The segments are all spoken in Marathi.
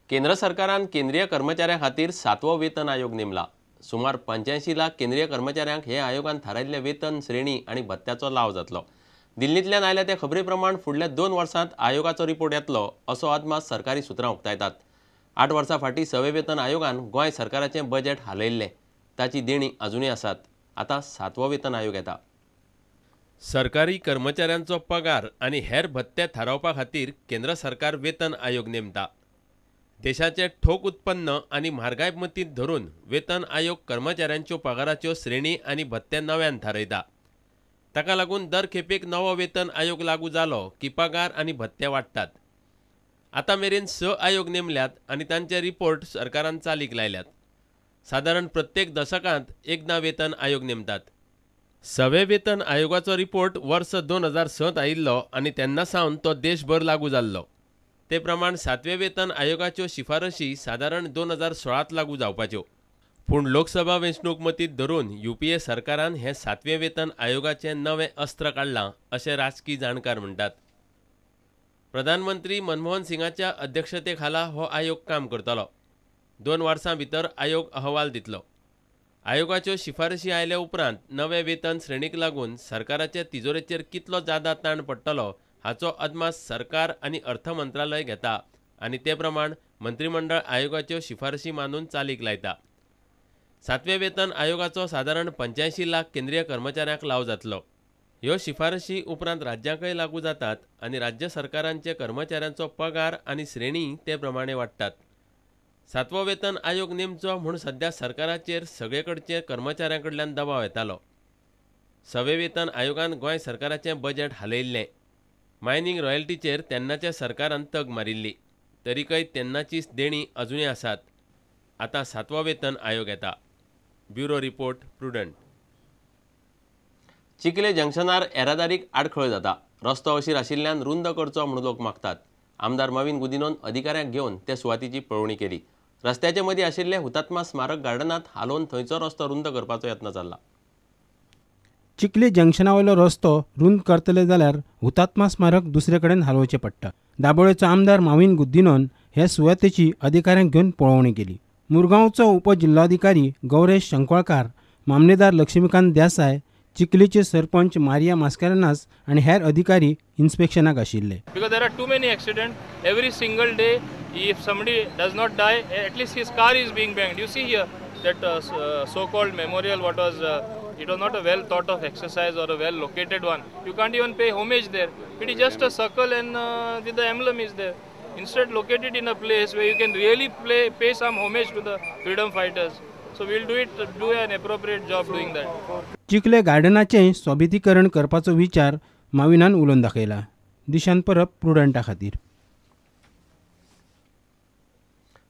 केंद्र सरकारान केंद्रीय कर्मचाऱ्यां खातीर 7वो वेतन आयोग नेमला। सुमार 85 लाख केंद्रीय कर्मचाऱ्यांक हे आयोगान थारायल्ले वेतन श्रेणी आणि भत्त्याचो लाव जातलो। दिल्लींतल्यान आयल्या त्या खबरे प्रमाण फुडल्या 2 वर्सांत आयोगाचो रिपोर्ट येतलो असो अदमास सरकारी सुत्रां उक्तायतात। 8 वर्सां फाटीं 6व्या वेतन आयोगान गोंय सरकाराचें बजेट हालयल्लें, ताची देणी अजुनूय आसात। आतां 7वो वेतन आयोग येता। सरकारी कर्मचाऱ्यांचो पगार आनी हेर भत्ते थारावपा खातीर केंद्र सरकार वेतन आयोग नेमता। देशाचे ठोक उत्पन्न आनी म्हारगाय मतींत धरून वेतन आयोग कर्मचाऱ्यांच्यो पगाराच्यो श्रेणी आनी भत्ते नव्यान थारयता। ताका लागून दर खेपेक नवो वेतन आयोग लागू जालो की पगार आनी भत्ते वाडटात। आतां मेरेन 6 आयोग नेमल्यात आनी तांचे रिपोर्ट सरकारान चालीक लायल्यात। सादारण प्रत्येक दशकांत एकदां वेतन आयोग नेमतात। 6व्या वेतन आयोगाचो रिपोर्ट वर्स 2006 आयिल्लो आनी तेन्ना सावन तो देशभर लागू जाल्लो। ते प्रमाण 7व्या वेतन आयोगाच्यो शिफारशी सादारण 2016 लागू जावपाच्यो। पूण लोकसभा वेंचणूक मतींत धरून UPA सरकारान हे 7वें वेतन आयोगाचें नवें अस्त्र काडलां अशें राजकी जाणकार म्हणटात। प्रधानमंत्री मनमोहन सिंगाच्या अध्यक्षते खाला हो आयोग काम करतलो। 2 वर्सां भितर आयोग अहवाल दितलो। आयोगाच्यो शिफारशी आयल्या उपरांत नवे वेतन श्रेणीक लागून सरकाराच्या तिजोरेचेर कितलो जादा ताण पडटलो हाचो अदमास सरकार आनी अर्थ मंत्रालय घेता आनी ते प्रमाण मंत्रिमंडळ आयोगाच्यो शिफारशी मानून चालीक लायता। 7व्या वेतन आयोगाचो सादारण 85 लाख केंद्रीय कर्मचाऱ्यांक लाव जातलो। ह्यो शिफारशी उपरांत राज्यांकय लागू जातात आनी राज्य सरकारांचे कर्मचाऱ्यांचो पगार आनी श्रेणी ते प्रमाणे वाडटात। 7वो वेतन आयोग नेमचो म्हूण सध्या सरकाराचेर सगळेकडचे कर्मचाऱ्यां कडल्यान दबाव येतालो। 6व्या वेतन आयोगान गोंय सरकाराचें बजेट हालयल्लें। मायनिंग रॉयल्टीचेर तेन्नाच्या सरकारान तग मारिल्ली, तरीकय तेन्नाचीच देणी अजुनूय आसात। आतां 7वो वेतन आयोग येता। ब्युरो रिपोर्ट, प्रुडंट। चिखले जंक्शनार येरादारीक आडखळ जाता। रस्तो अशीर आशिल्ल्यान रुंद करचो म्हूण लोक मागतात। आमदार मवीन गुदिनोन अधिकाऱ्यांक घेवन ते सुवातीची पळोवणी केली। रस्त्याचे मदीं आशिल्ले हुतात्मा स्मारक गार्डनांत हालोवन थंयचो रस्तो रुंद करपाचो यत्न चल्ला। चिखले जंक्शनावयलो रस्तो रुंद करतले जाल्यार हुतात्मा स्मारक दुसरे कडेन हालोवचें पडटा। दाबोळेचो आमदार मवीन गुदिनोन हे सुवातेची अधिकाऱ्यांक घेवन पळोवणी केली। मुरगांवचो उपजिल्हाधिकारी गौरेश शंकवाळकार, मामलेदार लक्ष्मीकांत देसाय, चिखलेचे सरपंच मारिया मास्कारेनास आनी हेर अधिकारी इन्स्पेक्शनाक आशिल्ले। Because there are too many accidents every single day. If somebody does not die, at least his car is being banged. You see here that so-called memorial, it was not a well thought of exercise or a well located one. You can't even pay homage there. It is just a circle and with the emblem is there. Instead, locate it in a place where you can really pay some homage to the freedom fighters. So we'll do an appropriate job doing that. Chikhale गार्डनाचें सोबितीकरण करपाचो विचार माविनान उलोवन दाखयला। दिशांत परब, प्रुडंटा खातीर।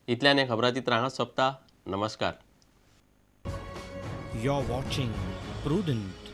इतल्यान हे खबराचित्र हांगा सोंपता। नमस्कार। You're watching Prudent.